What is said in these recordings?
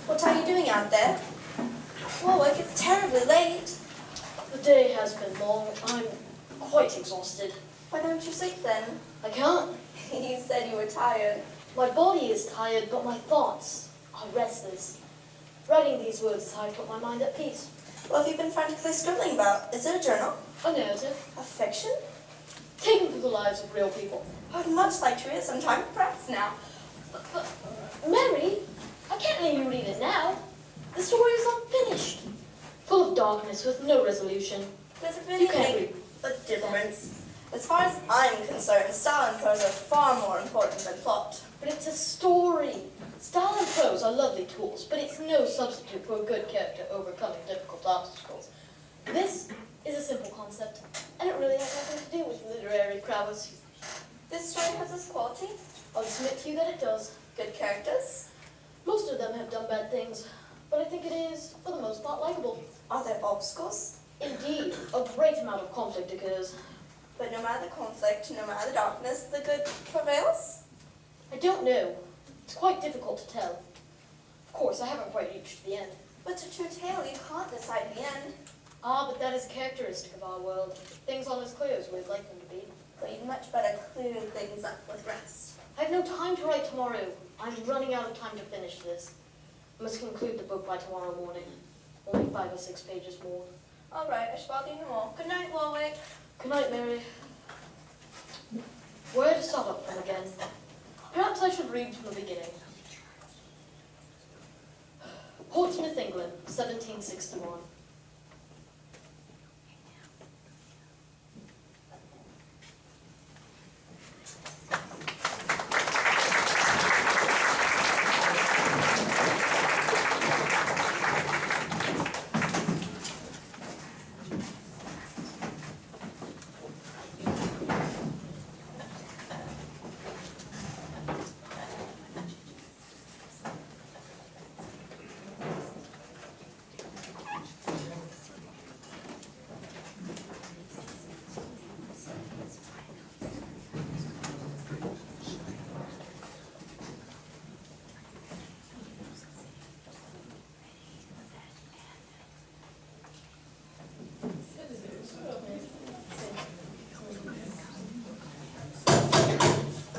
What are you doing out there? Warwick, it's terribly late. The day has been long. I'm quite exhausted. Why don't you sleep then? I can't. You said you were tired. My body is tired, but my thoughts are restless. Writing these words is how I put my mind at peace. What have you been frantically scribbling about? Is it a journal? A narrative. A fiction? Taken through the lives of real people. I would much like to read it sometime, perhaps now. But, Mary, I can't let you read it now. The story is unfinished. Full of darkness with no resolution. Does it really You can't make read. a difference? As far as I'm concerned, style and prose are far more important than plot. But it's a story. Style and prose are lovely tools, but it's no substitute for a good character overcoming difficult obstacles. This is a simple concept, and it really has nothing to do with literary prowess. This story has this quality. I'll admit to you that it does. Good characters. Most of them have done bad things, but I think it is, for the most part, likable. Are there obstacles? Indeed, a great amount of conflict occurs. But no matter the conflict, no matter the darkness, the good prevails? I don't know. It's quite difficult to tell. Of course, I haven't quite reached the end. But to true tale, you can't decide the end. Ah, but that is characteristic of our world. Things aren't as clear as we'd like them to be. But you'd much better clear things up with rest. I have no time to write tomorrow. I'm running out of time to finish this. I must conclude the book by tomorrow morning. Only 5 or 6 pages more. All right, I shall bother you no more. Good night, Warwick. Good night, Mary. Where to start up from again? Perhaps I should read from the beginning. Portsmouth, England, 1761.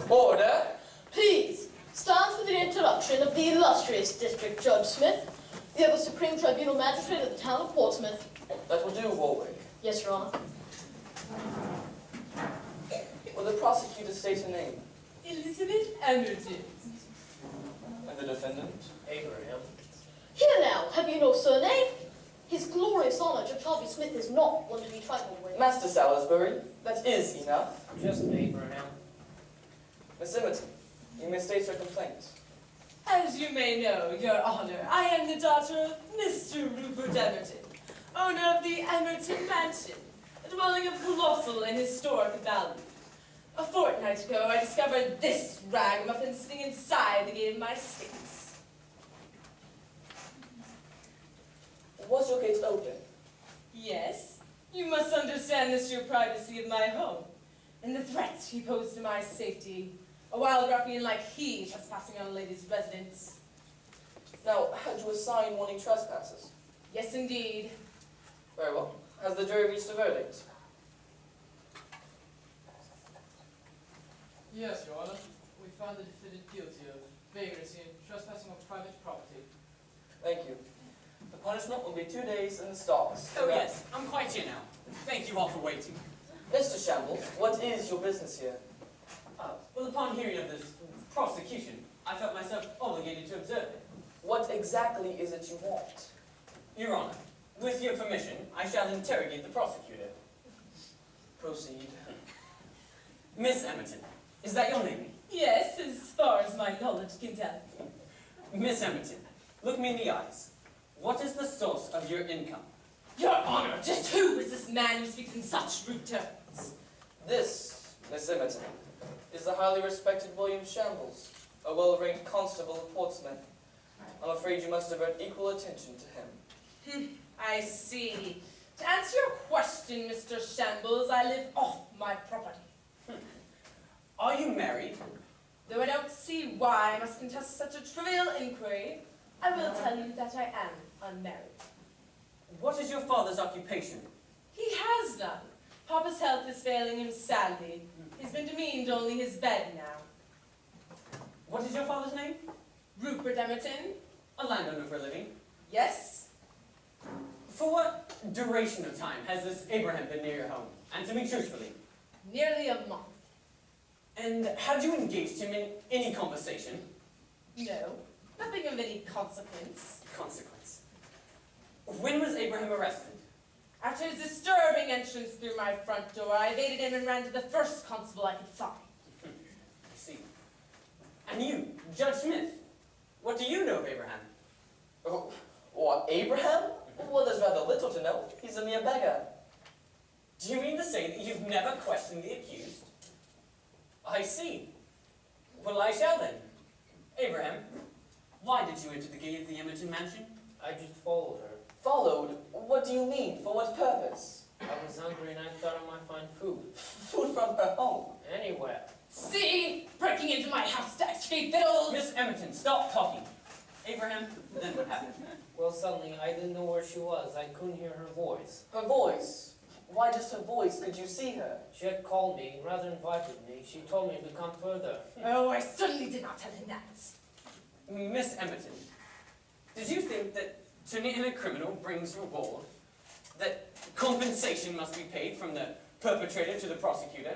Order! Please, stand for the introduction of the illustrious District Judge Smith, the ever Supreme Tribunal Magistrate of the town of Portsmouth. That will do, Warwick. Yes, Your Honor. Will the prosecutor state a name? Elizabeth Emerson. And the defendant? Abraham. Here now, have you no surname? His glorious honor, Judge Harvey Smith, is not one to be trifled with. Master Salisbury, that is enough. Just Abraham. Miss Emerton, you may state your complaint. As you may know, Your Honor, I am the daughter of Mr. Rupert Emerton, owner of the Emerton Mansion, a dwelling of colossal and historic value. A fortnight ago, I discovered this ragamuffin sitting inside the gate of my estates. Was your gate open? Yes, you must understand this your privacy of my home, and the threat he posed to my safety. A wild ruffian like he trespassing on a lady's residence. Now, had you a sign warning trespassers? Yes, indeed. Very well. Has the jury reached a verdict? Yes, Your Honor. We found the defendant guilty of vagrancy and trespassing on private property. Thank you. The punishment will be 2 days in the stocks. Oh yes, I'm quite here now. Thank you all for waiting. Mr. Shambles, what is your business here? Well, upon hearing of this prosecution, I felt myself obligated to observe it. What exactly is it you want? Your Honor, with your permission, I shall interrogate the prosecutor. Proceed. Miss Emerton, is that your name? Yes, as far as my knowledge can tell. Miss Emerton, look me in the eyes. What is the source of your income? Your Honor, just who is this man who speaks in such rude terms? This, Miss Emerton, is the highly respected William Shambles, a well-ranked constable of Portsmouth. I'm afraid you must divert equal attention to him. I see. To answer your question, Mr. Shambles, I live off my property. Are you married? Though I don't see why I must contest such a trivial inquiry, I will tell you that I am unmarried. What is your father's occupation? He has none. Papa's health is failing him sadly. He's been demeaned to only his bed now. What is your father's name? Rupert Emerton? A landowner for a living. Yes? For what duration of time has this Abraham been near your home? Answer me truthfully. Nearly a month. And had you engaged him in any conversation? No, nothing of any consequence. Consequence. When was Abraham arrested? After his disturbing entrance through my front door, I evaded him and ran to the first constable I could find. I see. And you, Judge Smith, what do you know of Abraham? Oh, what, Abraham? Well, there's rather little to know. He's a mere beggar. Do you mean to say that you've never questioned the accused? I see. Well, I shall then. Abraham, why did you enter the gate of the Emerton mansion? I just followed her. Followed? What do you mean? For what purpose? I was hungry and I thought I might find food. Food from her home. Anywhere. See? Breaking into my house to extricate fiddles! Miss Emerton, stop talking. Abraham, then what happened? Well, suddenly I didn't know where she was. I couldn't hear her voice. Her voice? Why just her voice? Could you see her? She had called me, rather invited me. She told me to come further. Oh, I certainly did not tell him that. Miss Emerton, did you think that turning in a criminal brings reward? That compensation must be paid from the perpetrator to the prosecutor?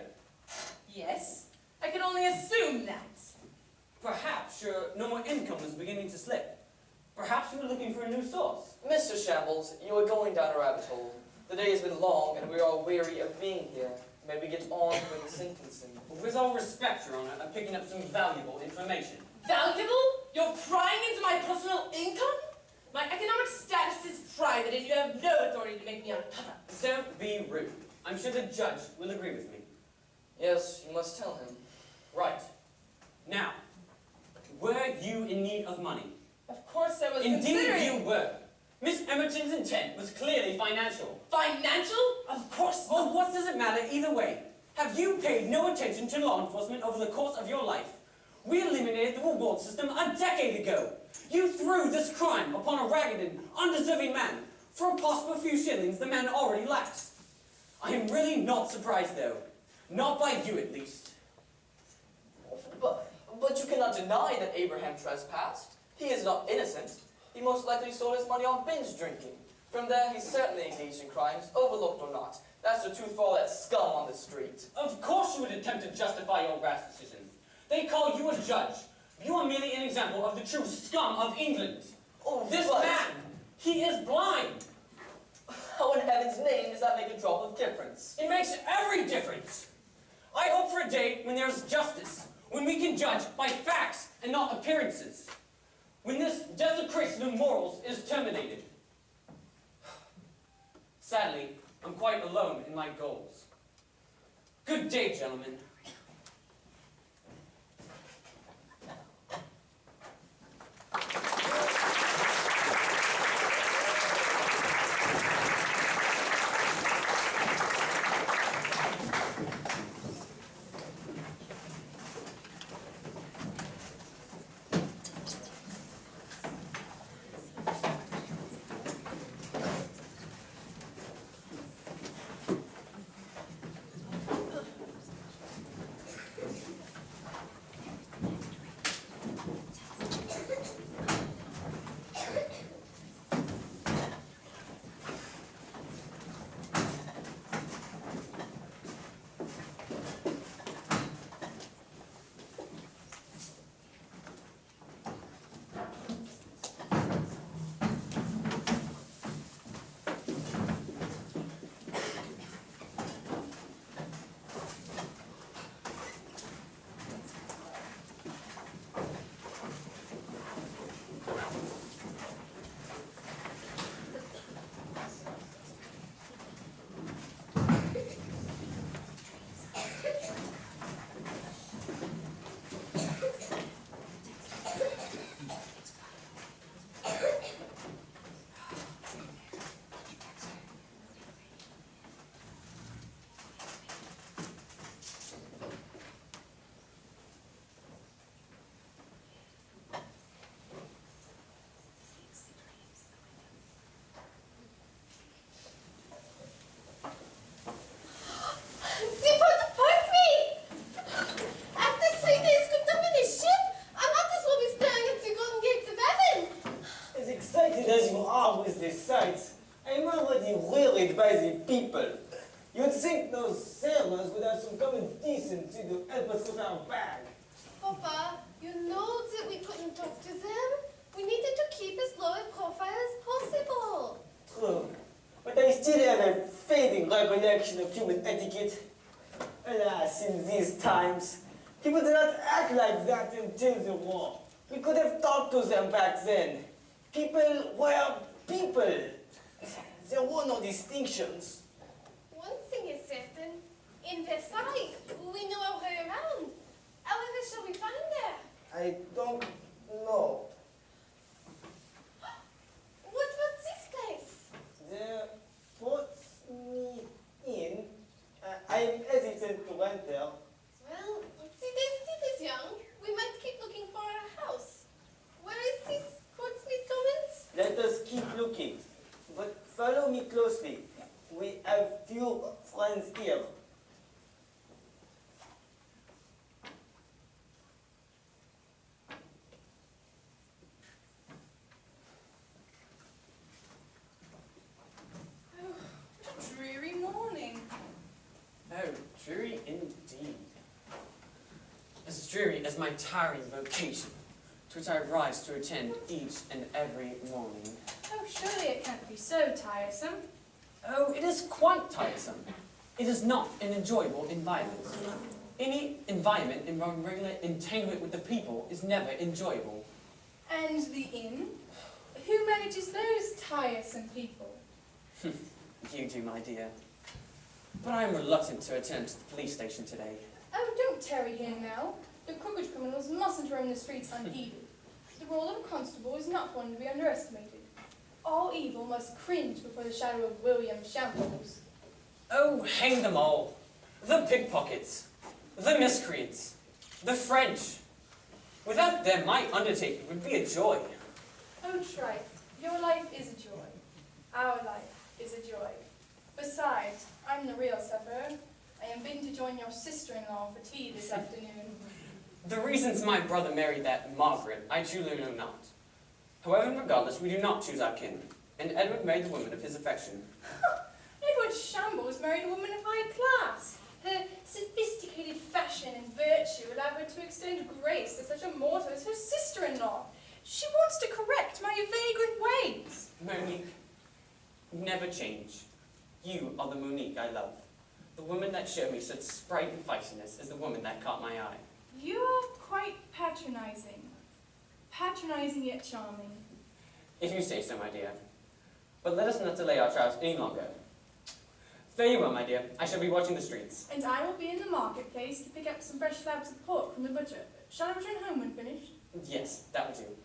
Yes, I can only assume that. Perhaps your normal income was beginning to slip. Perhaps you were looking for a new source. Mr. Shambles, you are going down a rabbit hole. The day has been long, and we are all weary of being here. May we get on with the sentencing? With all respect, Your Honor, I'm picking up some valuable information. Valuable? You're prying into my personal income? My economic status is private, and you have no authority to make me uncover. Don't be rude. I'm sure the judge will agree with me. Yes, you must tell him. Right. Now, were you in need of money? Of course I was Indeed considering... you were. Miss Emerton's intent was clearly financial. Financial? Of course Well, not. what does it matter either way? Have you paid no attention to law enforcement over the course of your life? We eliminated the reward system a decade ago. You threw this crime upon a ragged and undeserving man for a possible few shillings the man already lacks. I am really not surprised, though. Not by you, at least. But you cannot deny that Abraham trespassed. He is not innocent. He most likely stole his money on binge drinking. From there, he certainly engaged in crimes, overlooked or not. That's the truth for all that scum on the street. Of course you would attempt to justify your rash decision. They call you a judge. You are merely an example of the true scum of England. Oh, This but man, he is blind. how in heaven's name does that make a drop of difference? It makes every difference. I hope for a day when there's justice, when we can judge by facts and not appearances. When this desecration of morals is terminated. Sadly, I'm quite alone in my goals. Good day, gentlemen. the sights, I'm already worried by the people. You'd think those sailors would have some common decency to help us with our bag. Papa, you know that we couldn't talk to them. We needed to keep as low a profile as possible. True, but I still have a fading recollection of human etiquette. Alas, in these times, people did not act like that until the war. We could have talked to them back then. People were people. There were no distinctions. One thing is certain. In Versailles, we know our way around. However shall we find her? I don't know. What about this place? There puts me in. I'm hesitant to enter. Well, the estate is young. We might keep looking for a house. Where is this Portsmouth Commons? Let us keep looking. But follow me closely. We have few friends here. What a dreary morning. Oh, dreary indeed. As dreary as my tiring vocation, to which I rise to attend each and every morning. Oh, surely it can't be so tiresome. Oh, it is quite tiresome. It is not an enjoyable environment. Any environment involving regular entanglement with the people is never enjoyable. And the inn? Who manages those tiresome people? You do, my dear. But I am reluctant to attend to the police station today. Oh, don't tarry here now. The crooked criminals mustn't roam the streets unheeded. The role of a constable is not one to be underestimated. All evil must cringe before the shadow of William Shambles. Oh, hang them all. The pickpockets, the miscreants, the French. Without them, my undertaking would be a joy. Oh, Tripe, your life is a joy. Our life is a joy. Besides, I'm the real sufferer. I am bidden to join your sister-in-law for tea this afternoon. The reasons my brother married that Margaret, I truly know not. However, regardless, we do not choose our kin, and Edward married the woman of his affection. Edward Shambles married a woman of high class. Her sophisticated fashion and virtue allow her to extend grace to such a mortal as her sister-in-law. She wants to correct my vagrant ways. Monique, never change. You are the Monique I love. The woman that showed me such sprite and feistiness is the woman that caught my eye. You are quite patronizing. Patronizing yet charming. If you say so, my dear. But let us not delay our travels any longer. Fare you well, my dear. I shall be watching the streets. And I will be in the marketplace to pick up some fresh slabs of pork from the butcher. Shall I return home when finished? Yes, that would do.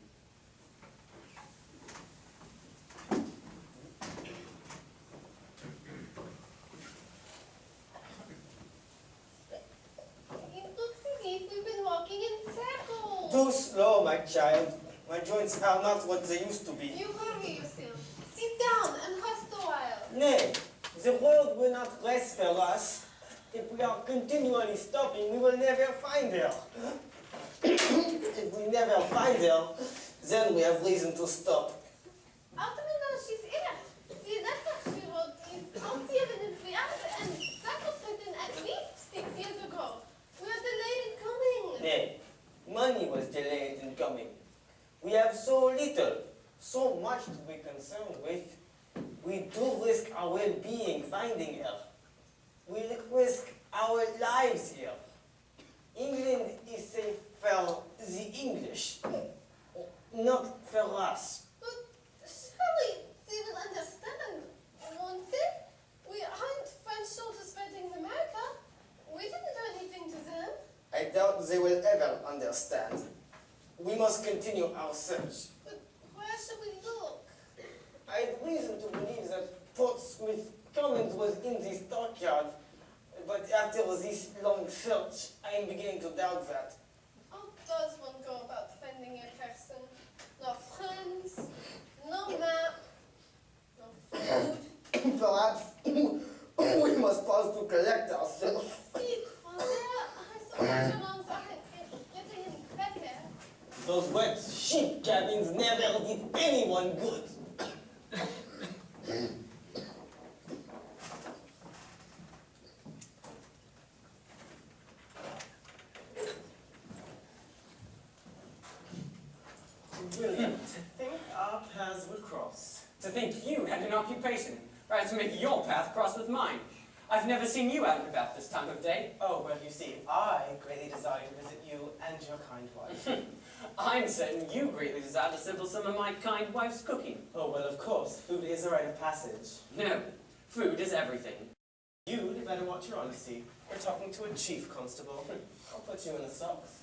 It looks as if we've been walking in circles. Too slow, my child. My joints are not what they used to be. You hurry yourself. Sit down and rest a while. Nay, the world will not rest for us. If we are continually stopping, we will never find her. If we never find her, then we have reason to stop. How do we know she's here? The letter she wrote is out the evidence we have, and that was written at least 6 years ago. We are delayed in coming. Nay, money was delayed in coming. We have so little, so much to be concerned with. We do risk our well-being finding her. We risk our lives here. England is safe for the English, not for us. But surely they will understand, won't they? We aren't French soldiers fighting in America. We didn't do anything to them. I doubt they will ever understand. We must continue our search. But where should we look? I had reason to believe that Portsmouth Commons was in this dockyard, but after this long search, I am beginning to doubt that. How does one go about finding a person? No friends, no map, no food. Perhaps we must pause to collect ourselves. See, Français, restaurants aren't getting any better. Those wet sheep cabins never did anyone good. William, to think our paths would cross. To think you had an occupation, right to make your path cross with mine. I've never seen you out and about this time of day. Oh, well, you see, I greatly desire to visit you and your kind wife. I'm certain you greatly desire to sample some of my kind wife's cooking. Oh, well, of course, food is a rite of passage. No, food is everything. You'd better watch your honesty. We're talking to a chief constable. I'll put you in the socks.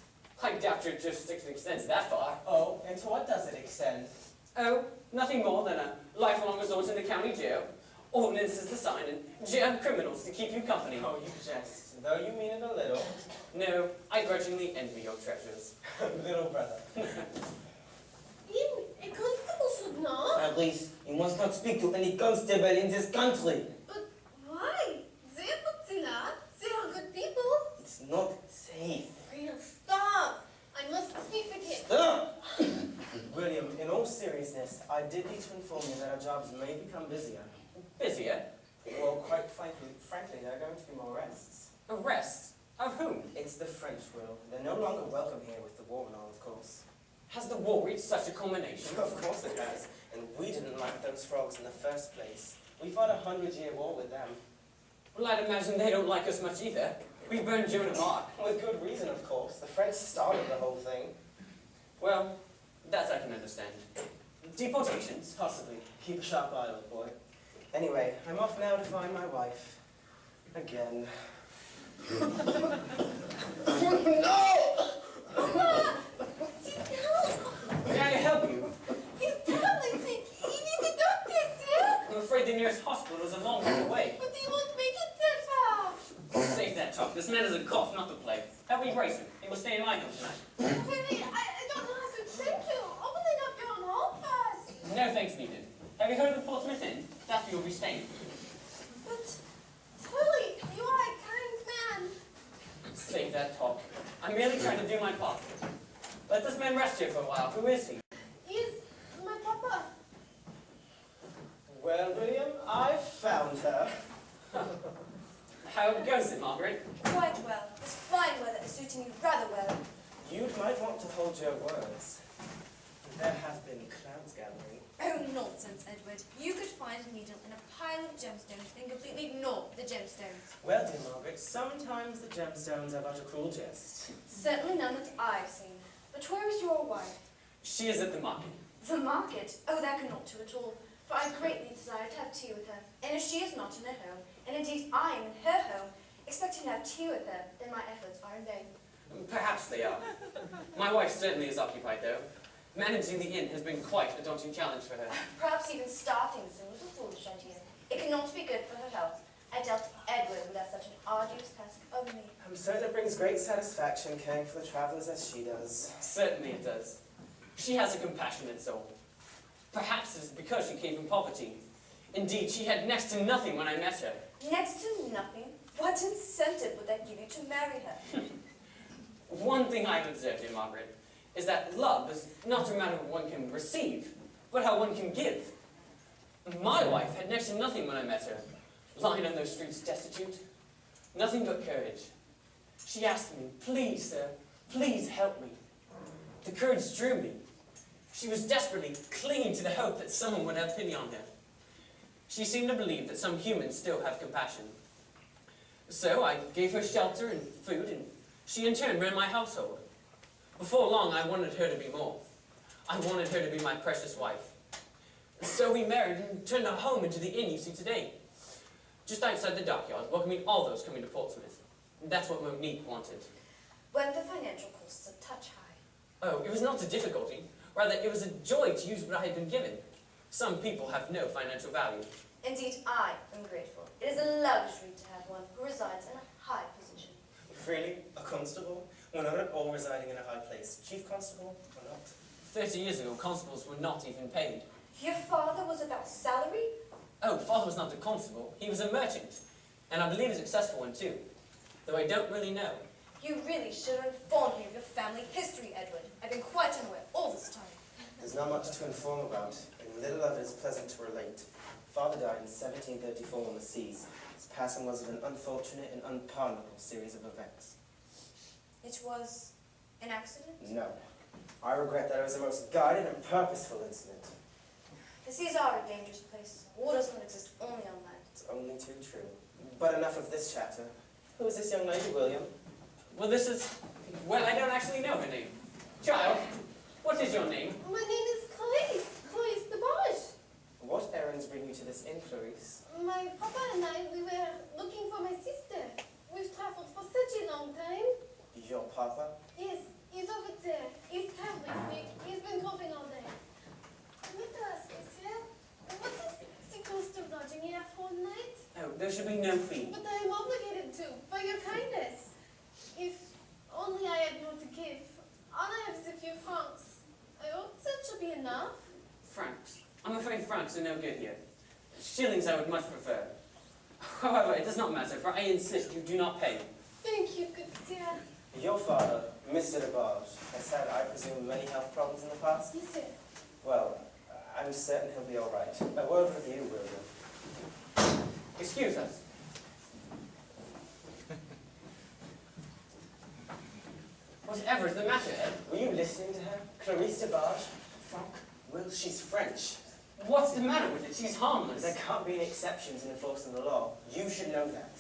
I doubt your jurisdiction extends that far. Oh, and to what does it extend? Oh, nothing more than a lifelong resort in the county jail, ordinances to sign, and jailed criminals to keep you company. Oh, you jest, though you mean it a little. No, I grudgingly envy your treasures. Little brother. A constable should know. At least, you must not speak to any constable in this country. But why? They are popular. They are good people. It's not safe. Will, stop. I must speak with him. Stop! William, in all seriousness, I did need to inform you that our jobs may become busier. Busier? Well, quite frankly, there are going to be more arrests. Arrests? Of whom? It's the French, Will. They're no longer welcome here with the war and all, of course. Has the war reached such a culmination? Of course it has. And we didn't like those frogs in the first place. We fought a 100-year war with them. Well, I'd imagine they don't like us much either. We burned Joan of Arc. With good reason, of course. The French started the whole thing. Well, that I can understand. Deportations? Possibly. Keep a sharp eye, old boy. Anyway, I'm off now to find my wife. Again. No! May I help you? He's terribly sick. He needs a doctor, sir. I'm afraid the nearest hospital is a long way away. But he won't make it that far. Save that talk. This man is a cough, not the plague. Help me brace him. He will stay in my home tonight. Really, I don't know how to thank you. Open it up your own home first. No thanks needed. Have you heard of the Portsmouth Inn? That's where you'll be staying. But, Tully, you are a kind man. Save that talk. I'm merely trying to do my part. Let this man rest here for a while. Who is he? He's my papa. Well, William, I found her. How goes it, Margaret? Quite well. This fine weather is suiting you rather well. You might want to hold your words. There have been clouds gathering. Oh, nonsense, Edward. You could find a needle in a pile of gemstones and completely ignore the gemstones. Well, dear Margaret, sometimes the gemstones are but a cruel jest. Certainly none that I've seen. But where is your wife? She is at the market. The market? Oh, that cannot do at all. For I greatly desire to have tea with her. And if she is not in her home, and indeed I am in her home, expecting to have tea with her, then my efforts are in vain. Perhaps they are. My wife certainly is occupied, though. Managing the inn has been quite a daunting challenge for her. Perhaps even starting this inn was a foolish idea. It cannot be good for her health. I dealt Edward without such an arduous task of me. I'm certain it brings great satisfaction caring for the travellers as she does. Certainly it does. She has a compassionate soul. Perhaps it is because she came from poverty. Indeed, she had next to nothing when I met her. Next to nothing? What incentive would that give you to marry her? One thing I've observed, dear Margaret, is that love is not a matter of what one can receive, but how one can give. My wife had next to nothing when I met her, lying on those streets destitute. Nothing but courage. She asked me, please, sir, please help me. The courage drew me. She was desperately clinging to the hope that someone would have pity on her. She seemed to believe that some humans still have compassion. So I gave her shelter and food, and she in turn ran my household. Before long, I wanted her to be more. I wanted her to be my precious wife. So we married and turned our home into the inn you see today. Just outside the dockyard, welcoming all those coming to Portsmouth. That's what Monique wanted. When the financial costs a touch high. Oh, it was not a difficulty. Rather, it was a joy to use what I had been given. Some people have no financial value. Indeed, I am grateful. It is a luxury to have one who resides in a high position. Really? A constable? We're not at all residing in a high place. Chief constable or not? 30 years ago, constables were not even paid. Your father was about salary? Oh, father was not a constable. He was a merchant. And I believe a successful one, too. Though I don't really know. You really should have informed me of your family history, Edward. I've been quite unaware all this time. There's not much to inform about, and little of it is pleasant to relate. Father died in 1734 on the seas. His passing was of an unfortunate and unpardonable series of events. It was an accident? No. I regret that it was the most guided and purposeful incident. The seas are a dangerous place. War does not exist only on land. It's only too true. But enough of this chapter. Who is this young lady, William? Well, this is... Well, I don't actually know her name. Child, what is your name? My name is Clarice de Barge. What errands bring you to this inn, Clarice? My papa and I, we were looking for my sister. We've traveled for such a long time. Your papa? Yes, he's over there. He's terribly sick. He's been coughing all day. I meant to ask monsieur, what is the cost of lodging here for a night? Oh, there should be no fee. But I am obligated to, by your kindness. If only I had more to give. All I have is a few francs. I hope that should be enough. Francs. I'm afraid francs are no good here. Shillings I would much prefer. However, it does not matter, for I insist you do not pay. Thank you, good sir. Your father, Mr. de Barge, has had, I presume, many health problems in the past? Yes, sir. Well, I'm certain he'll be all right. A word with you, William. Excuse us. Whatever is the matter, Ed? Were you listening to her? Clarice de Barge? Fuck. Will, she's French. What's the matter with it? She's harmless. There can't be any exceptions in enforcing the law. You should know that.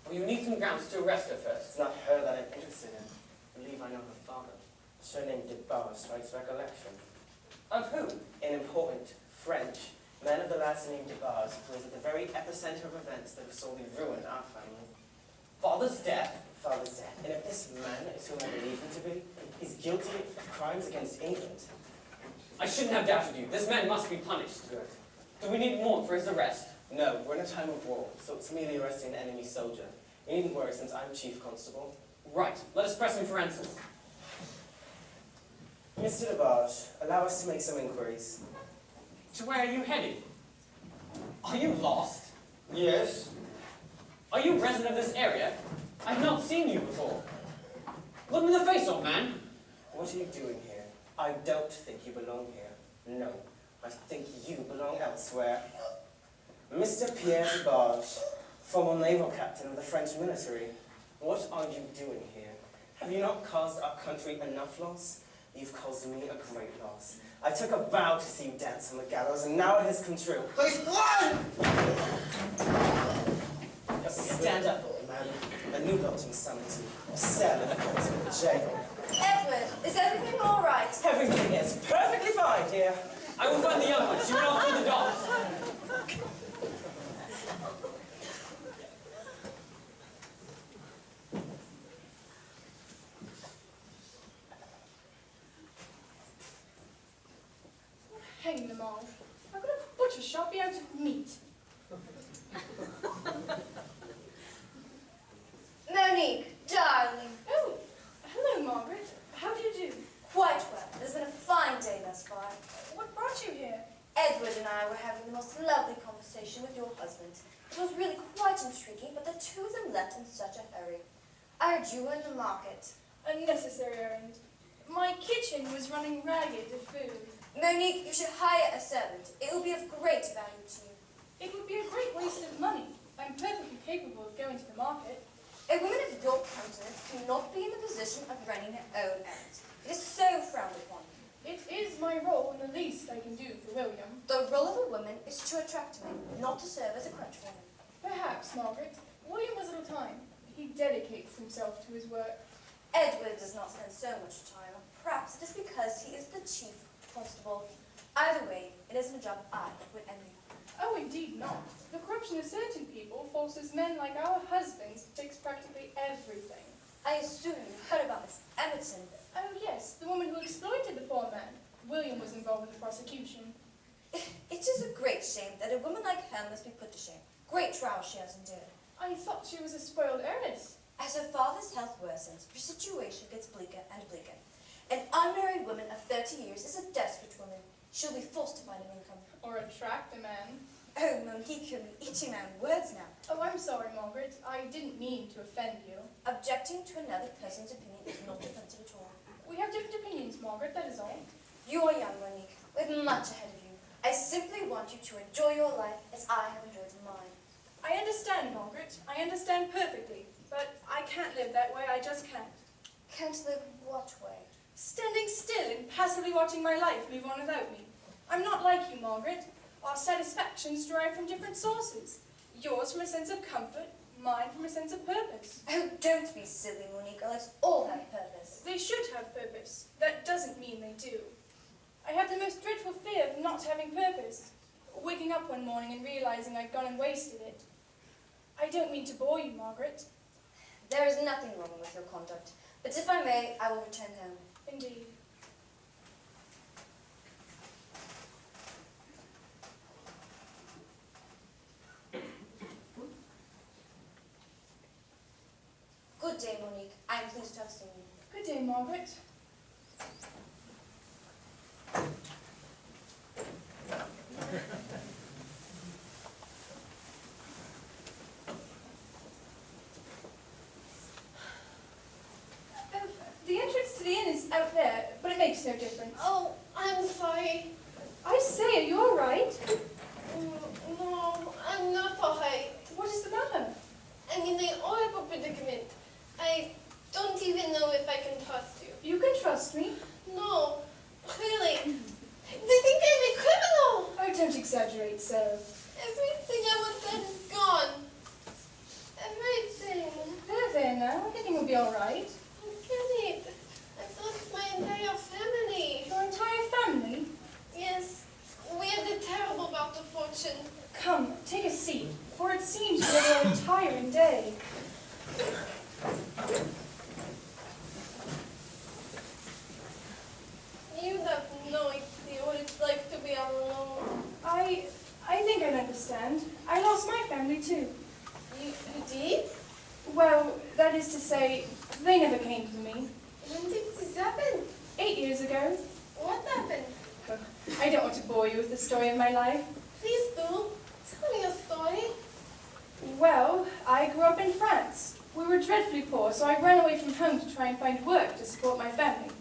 Well, you need some grounds to arrest her first. It's not her that I'm interested in. I believe I know her father. Surname de Barge strikes recollection. Of who? An important French man of the last name de Barge who was at the very epicenter of events that have sorely ruined our family. Father's death? Father's death. And if this man is whom I believe him to be, he's guilty of crimes against England. I shouldn't have doubted you. This man must be punished. Good. Do we need more for his arrest? No, we're in a time of war, so it's merely arresting an enemy soldier. You needn't worry since I'm chief constable. Right. Let us press him for ransom. Mr. de Barge, allow us to make some inquiries. To where are you headed? Are you lost? Yes. Are you resident of this area? I've not seen you before. Look me in the face, old man. What are you doing here? I don't think you belong here. No, I think you belong elsewhere. Mr. Pierre de Barge, former naval captain of the French military. What are you doing here? Have you not caused our country enough loss? You've caused me a great loss. I took a vow to see you dance on the gallows, and now it has come true. Please, run! Stand up, old man. A new lodging summoned you. A cell in a jail. Edward, is everything all right? Everything is perfectly fine, dear. I will find the young one. She went off through the doors. Hang them all. I've got a butcher shop out of meat. Monique, darling. Oh, hello, Margaret. How do you do? Quite well. It has been a fine day thus far. What brought you here? Edward and I were having the most lovely conversation with your husband. It was really quite intriguing, but the two of them left in such a hurry. I heard you were in the market. A necessary errand. My kitchen was running ragged of food. Monique, you should hire a servant. It will be of great value to you. It would be a great waste of money. I'm perfectly capable of going to the market. A woman of your countenance cannot be in the position of running her own errands. It is so frowned upon. It is my role and the least I can do for William. The role of a woman is to attract men, not to serve as a crutch for him. Perhaps, Margaret. William has little time. He dedicates himself to his work. Edward does not spend so much time. Perhaps it is because he is the chief constable. Either way, it isn't a job I would envy. Oh, indeed not. The corruption of certain people forces men like our husbands to fix practically everything. I assume you heard about Miss Emerson. Oh, yes, the woman who exploited the poor man. William was involved in the prosecution. It is a great shame that a woman like her must be put to shame. Great trial she has endured. I thought she was a spoiled heiress. As her father's health worsens, her situation gets bleaker and bleaker. An unmarried woman of 30 years is a desperate woman. She'll be forced to find an income. Or attract a man. Oh, Monique, you're eating my words now. Oh, I'm sorry, Margaret. I didn't mean to offend you. Objecting to another person's opinion is not offensive at all. We have different opinions, Margaret, that is all. You are young, Monique, with much ahead of you. I simply want you to enjoy your life as I have enjoyed mine. I understand, Margaret. I understand perfectly. But I can't live that way. I just can't. Can't live what way? standing still and passively watching my life move on without me. I'm not like you, Margaret. Our satisfactions derive from different sources. Yours from a sense of comfort, mine from a sense of purpose. Oh, don't be silly, Monica. Let's all have purpose. They should have purpose. That doesn't mean they do. I have the most dreadful fear of not having purpose. Waking up one morning and realizing I've gone and wasted it. I don't mean to bore you, Margaret. There is nothing wrong with your conduct, but if I may, I will return home. Indeed. Good day, Monique. I am pleased to have seen you. Good day, Margaret. The entrance to the inn is out there, but it makes no difference. Oh, I'm sorry. I say, are you all right? No, I'm not alright. What is the matter? I'm in a horrible predicament. I don't even know if I can trust you. You can trust me. No, really. They think I'm a criminal. Oh, don't exaggerate so. Everything I was done is gone. Everything. There now. Everything will be all right. I get it. I've lost my entire family. Your entire family? Yes, we had a terrible bout of fortune. Come, take a seat, for it seems you have a tiring day. You have no idea what it's like to be alone. I think I understand. I lost my family too. You did? Well, that is to say, they never came to me. When did this happen? 8 years ago. What happened? I don't want to bore you with the story of my life. Please do. Tell me a story. Well, I grew up in France. We were dreadfully poor, so I ran away from home to try and find work to support my family.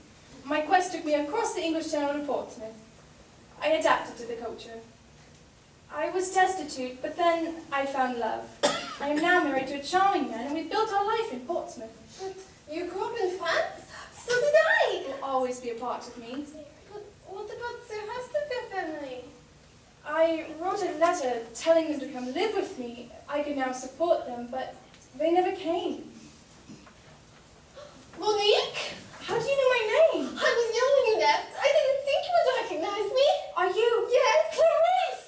My quest took me across the English Channel to Portsmouth. I adapted to the culture. I was destitute, but then I found love. I am now married to a charming man, and we built our life in Portsmouth. But you grew up in France? So did I. It will always be a part of me. But what about the rest of your family? I wrote a letter telling them to come live with me. I could now support them, but they never came. Monique? How do you know my name? I was yelling you that. I didn't think you would recognize me. Are you? Yes, Clarice.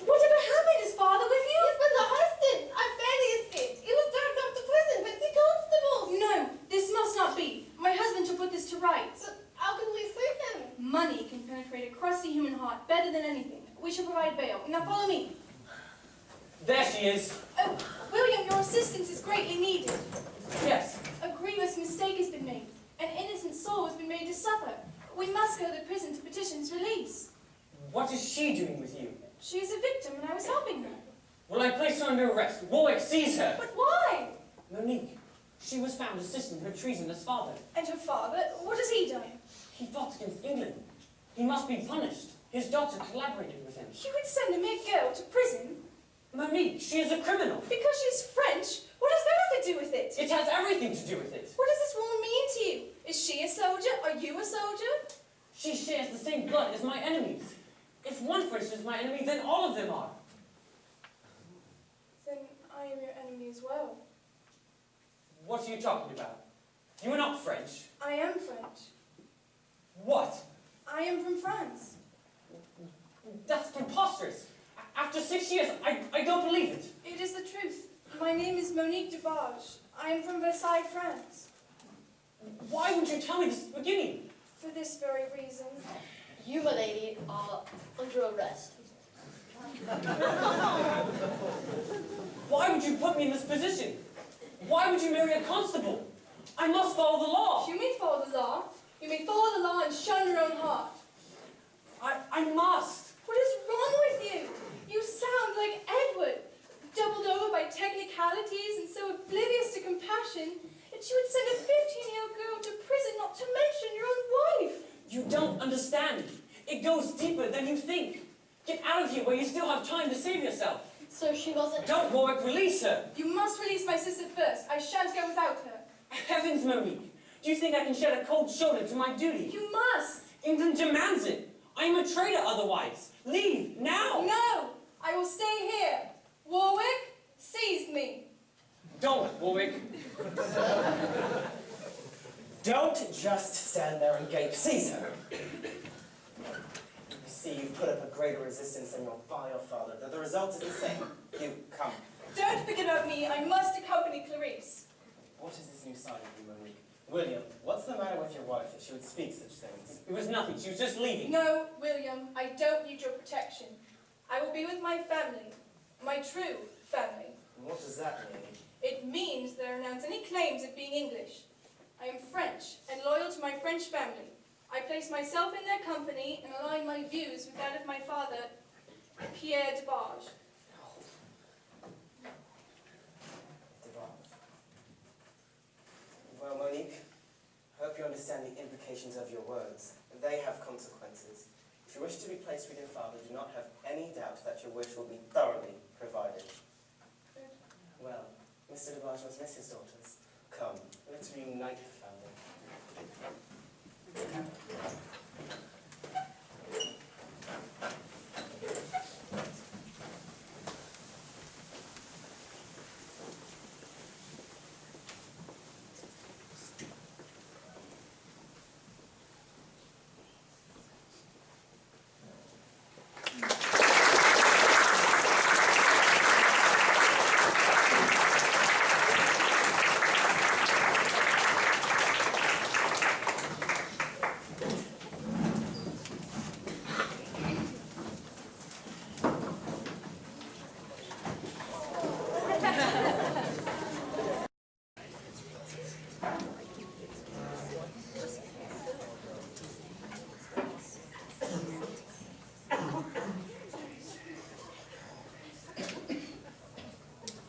Whatever happened? Is father with you? He's been arrested. I barely escaped. He was dragged off to prison with the constables. No, this must not be. My husband shall put this to rights. But how can we free him? Money can penetrate a crusty human heart better than anything. We shall provide bail. Now follow me. There she is. Oh, William, your assistance is greatly needed. Yes. A grievous mistake has been made. An innocent soul has been made to suffer. We must go to the prison to petition his release. What is she doing with you? She is a victim, and I was helping her. Well, I place her under arrest. Warwick, seize her. But why? Monique, she was found assisting her treasonous father. And her father? What has he done? He fought against England. He must be punished. His daughter collaborated with him. You would send a mere girl to prison? Monique, she is a criminal. Because she's French? What does that have to do with it? It has everything to do with it. What does this woman mean to you? Is she a soldier? Are you a soldier? She shares the same blood as my enemies. If one French is my enemy, then all of them are. Then I am your enemy as well. What are you talking about? You are not French. I am French. What? I am from France. That's preposterous. After 6 years, I don't believe it. It is the truth. My name is Monique de Barge. I am from Versailles, France. Why would you tell me this at the beginning? For this very reason. You, my lady, are under arrest. Why would you put me in this position? Why would you marry a constable? I must follow the law. You may follow the law. You may follow the law and shun your own heart. I must. What is wrong with you? You sound like Edward, doubled over by technicalities and so oblivious to compassion that you would send a 15-year-old girl to prison, not to mention your own wife. You don't understand. It goes deeper than you think. Get out of here while you still have time to save yourself. So she wasn't... Don't, Warwick, release her. You must release my sister first. I shan't go without her. Heavens, Monique. Do you think I can shed a cold shoulder to my duty? You must! England demands it. I am a traitor otherwise. Leave, now! No! I will stay here. Warwick, seize me. Don't, Warwick. Don't just stand there and gape. Seize her. You see, you've put up a greater resistance than your vile father. The result is the same. You come. Don't forget about me. I must accompany Clarice. What is this new side of you, Monique? William, what's the matter with your wife that she would speak such things? It was nothing. She was just leaving. No, William, I don't need your protection. I will be with my family. My true family. What does that mean? It means that I renounce any claims of being English. I am French and loyal to my French family. I place myself in their company and align my views with that of my father, Pierre de Barge. Well, Monique, I hope you understand the implications of your words. They have consequences. If you wish to be placed with your father, do not have any doubt that your wish will be thoroughly provided. Well, Mr. de Barge must miss his daughters. Come, let's reunite the family.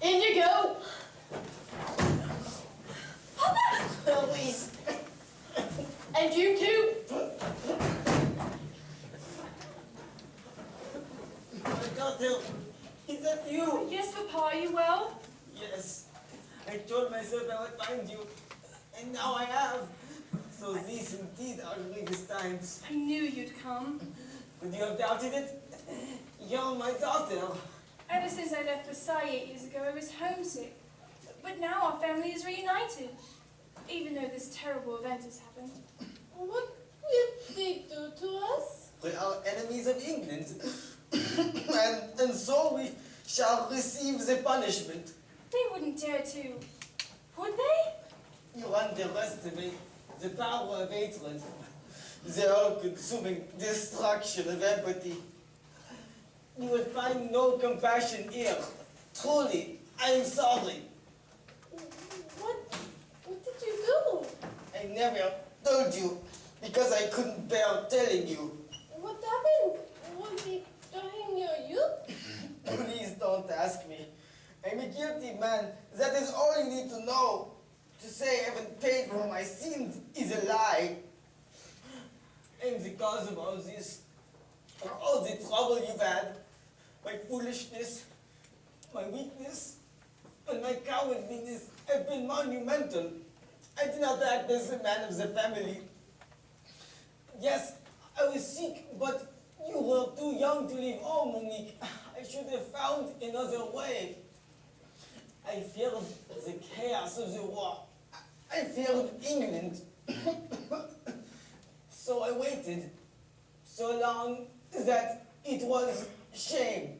In you go! Please. And you too! My daughter, is that you? Yes, Papa, are you well? Yes. I told myself I would find you, and now I have. So these indeed are grievous times. I knew you'd come. Could you have doubted it? You're my daughter. Ever since I left Versailles 8 years ago, I was homesick. But now our family is reunited, even though this terrible event has happened. What will they do to us? We are enemies of England, and so we shall receive the punishment. They wouldn't dare to, would they? You underestimate the power of hatred, the all-consuming destruction of empathy. You will find no compassion here. Truly, I am sorry. What did you do? I never told you because I couldn't bear telling you. What happened? Was he during your youth? Please don't ask me. I'm a guilty man. That is all you need to know. To say I haven't paid for my sins is a lie. I'm the cause of all this. For all the trouble you've had. My foolishness, my weakness, and my cowardliness have been monumental. I did not act as a man of the family. Yes, I was sick, but you were too young to leave home, Monique. I should have found another way. I feared the chaos of the war. I feared England. So I waited so long that it was shame,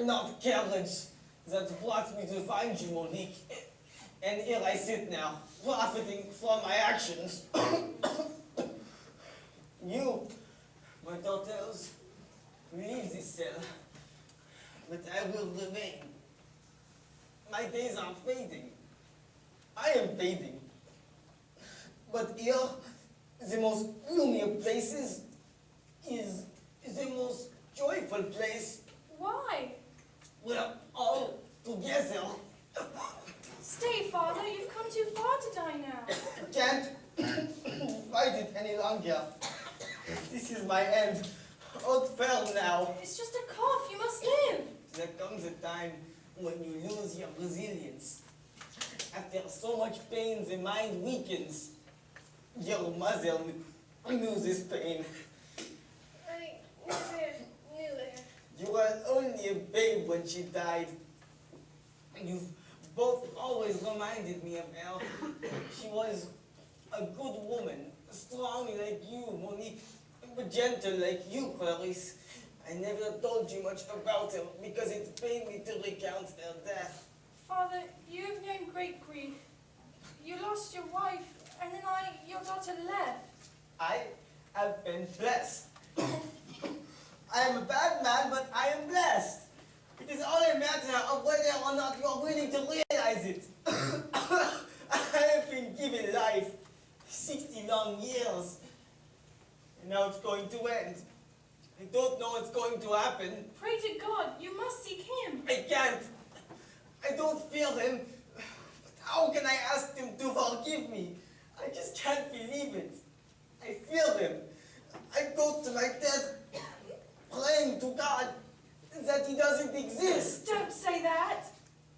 not courage, that brought me to find you, Monique. And here I sit now, profiting from my actions. You, my daughters, leave this cell, but I will remain. My days are fading. I am fading. But here, the most gloomy of places is the most joyful place. Why? We're all together. Stay, Father. You've come too far to die now. I can't fight it any longer. This is my end. Out fell now. It's just a cough. You must live. There comes a time when you lose your resilience. After so much pain, the mind weakens. Your mother knew this pain. I never knew her. You were only a babe when she died. You've both always reminded me of her. She was a good woman, strong like you, Monique, but gentle like you, Clarice. I never told you much about her because it pained me to recount her death. Father, you've known great grief. You lost your wife, and then your daughter left. I have been blessed. I am a bad man, but I am blessed. It is only a matter of whether or not you are willing to realize it. I have been given life, 60 long years, and now it's going to end. I don't know what's going to happen. Pray to God, you must seek him. I can't. I don't feel him. But how can I ask him to forgive me? I just can't believe it. I feel him. I go to my death praying to God that he doesn't exist. Don't say that.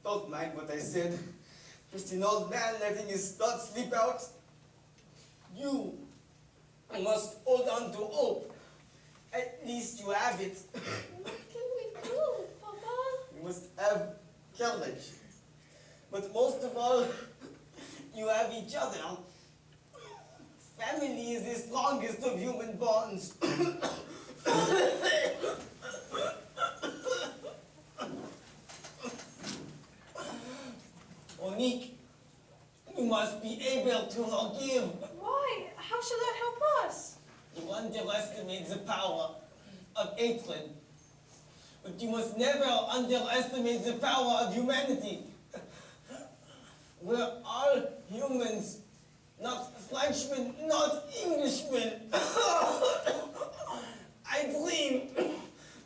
Don't mind what I said. Just an old man letting his thoughts slip out. You must hold on to hope. At least you have it. What can we do, Papa? You must have courage. But most of all, you have each other. Family is the strongest of human bonds. Monique, you must be able to forgive. Why? How shall that help us? You underestimate the power of hatred. But you must never underestimate the power of humanity. We're all humans, not Frenchmen, not Englishmen. I dream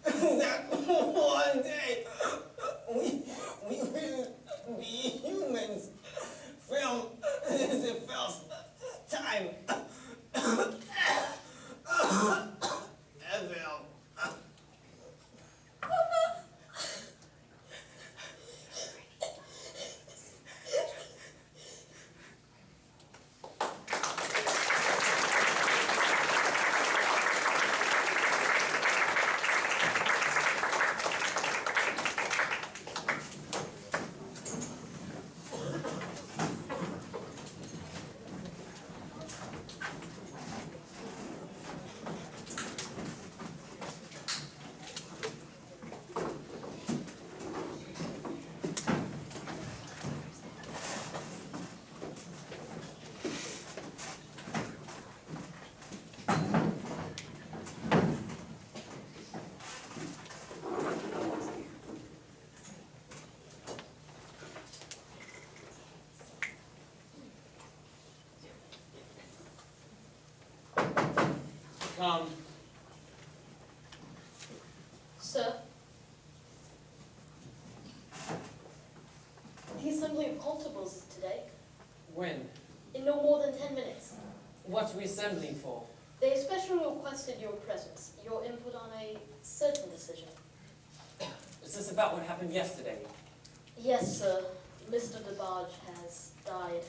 that one day we will be humans from the first time ever. Come. Sir, the assembly of constables is today, When? in no more than 10 minutes. What's we assembling for? They especially requested your presence, your input on a certain decision. Is this about what happened yesterday? Yes, sir. Mr. DeBarge has died.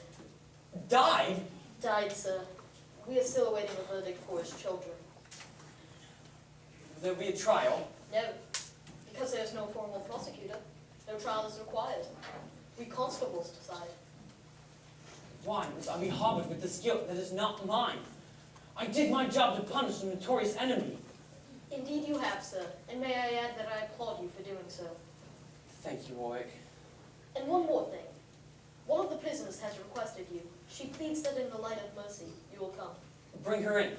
Died? Died, sir. We are still awaiting a verdict for his children. Will there be a trial? No, because there is no formal prosecutor. No trial is required. We constables decide. Why must I be harbored with this guilt that is not mine? I did my job to punish a notorious enemy. Indeed you have, sir. And may I add that I applaud you for doing so. Thank you, Warwick. And one more thing. One of the prisoners has requested you. She pleads that in the light of mercy, you will come. Bring her in.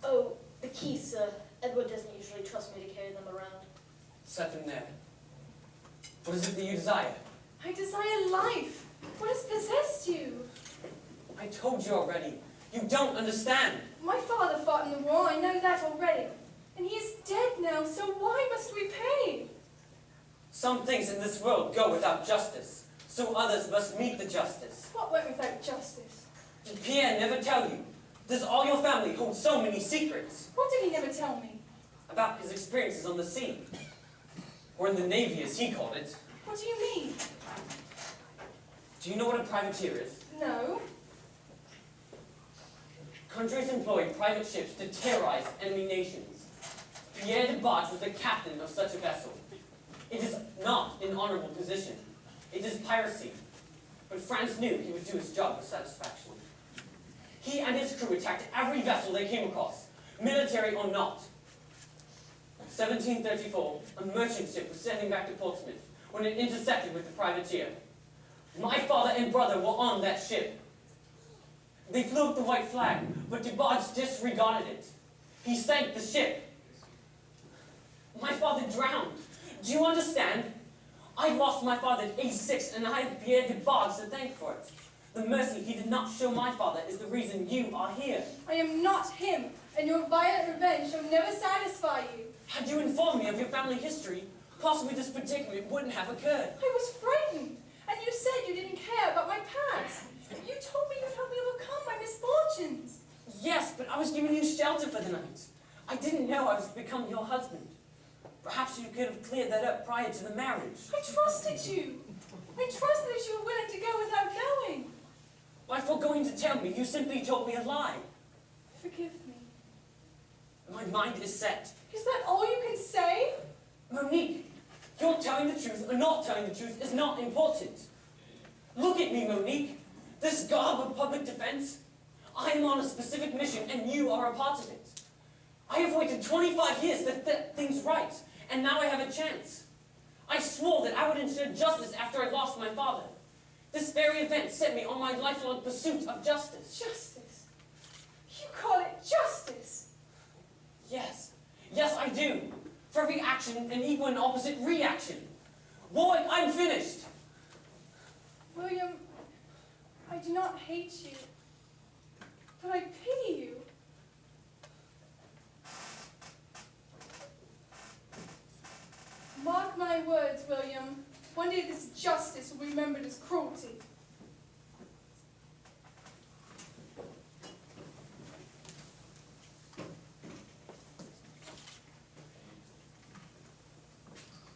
Oh, the keys, sir. Edward doesn't usually trust me to carry them around. Set them there. What is it that you desire? I desire life. What has possessed you? I told you already. You don't understand. My father fought in the war, I know that already. And he is dead now, so why must we pay? Some things in this world go without justice. so others must meet the justice. What went without justice? Did Pierre never tell you? Does all your family hold so many secrets? What did he never tell me? About his experiences on the sea. Or in the Navy, as he called it. What do you mean? Do you know what a privateer is? No. Countries employ private ships to terrorize enemy nations. Pierre de Barge was the captain of such a vessel. It is not an honorable position. It is piracy. But France knew he would do his job with satisfaction. He and his crew attacked every vessel they came across, military or not. 1734, a merchant ship was sailing back to Portsmouth when it intersected with the privateer. My father and brother were on that ship. They flew up the white flag, but DeBarge disregarded it. He sank the ship. My father drowned. Do you understand? I lost my father at age 6, and I have Pierre DeBarge to thank for it. The mercy he did not show my father is the reason you are here. I am not him, and your violent revenge shall never satisfy you. Had you informed me of your family history, possibly this predicament wouldn't have occurred. I was frightened, and you said you didn't care about my past. You told me you'd help me overcome my misfortunes. Yes, but I was giving you shelter for the night. I didn't know I was to become your husband. Perhaps you could have cleared that up prior to the marriage. I trusted you. I trusted that you were willing to go without knowing. By foregoing to tell me, you simply told me a lie. Forgive me. My mind is set. Is that all you can say? Monique, your telling the truth or not telling the truth is not important. Look at me, Monique. This garb of public defense. I am on a specific mission, and you are a part of it. I have waited 25 years to set things right, and now I have a chance. I swore that I would ensure justice after I lost my father. This very event set me on my lifelong pursuit of justice. Justice? You call it justice? Yes. Yes, I do. For every action, an equal and opposite reaction. Boy, I'm finished. William, I do not hate you, but I pity you. Mark my words, William. One day this justice will be remembered as cruelty.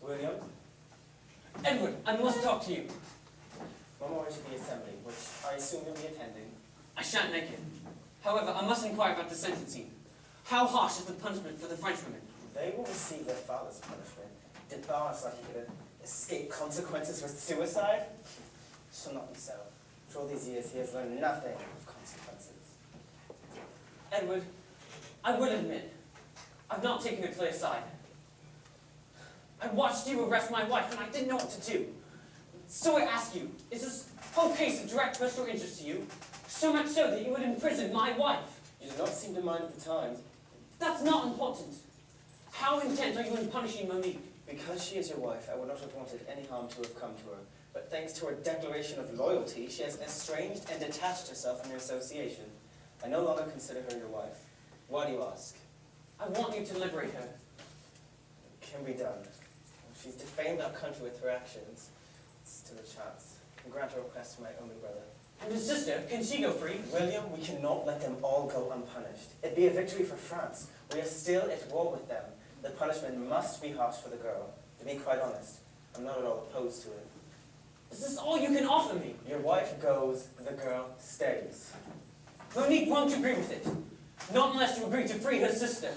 William, Edward, I must talk to you. Mama went to the assembly, which I assume you'll be attending. I shan't make it. However, I must inquire about the sentencing. How harsh is the punishment for the Frenchwomen? They will receive their father's punishment. DeBarge thought he could escape consequences with suicide. It shall not be so. For all these years, he has learned nothing of consequences. Edward, I will admit, I've not taken a clear side. I watched you arrest my wife, and I didn't know what to do. So I ask you, is this whole case of direct personal interest to you? So much so that you would imprison my wife? You do not seem to mind at the time. That's not important. How intent are you in punishing Monique? Because she is your wife, I would not have wanted any harm to have come to her. But thanks to her declaration of loyalty, she has estranged and detached herself from your association. I no longer consider her your wife. Why do you ask? I want you to liberate her. It can be done. She's defamed our country with her actions. Still a chance. And grant her request to my only brother. And his sister, can she go free? William, we cannot let them all go unpunished. It'd be a victory for France. We are still at war with them. The punishment must be harsh for the girl. To be quite honest, I'm not at all opposed to it. Is this all you can offer me? Your wife goes, the girl stays. Monique won't agree with it. Not unless you agree to free her sister.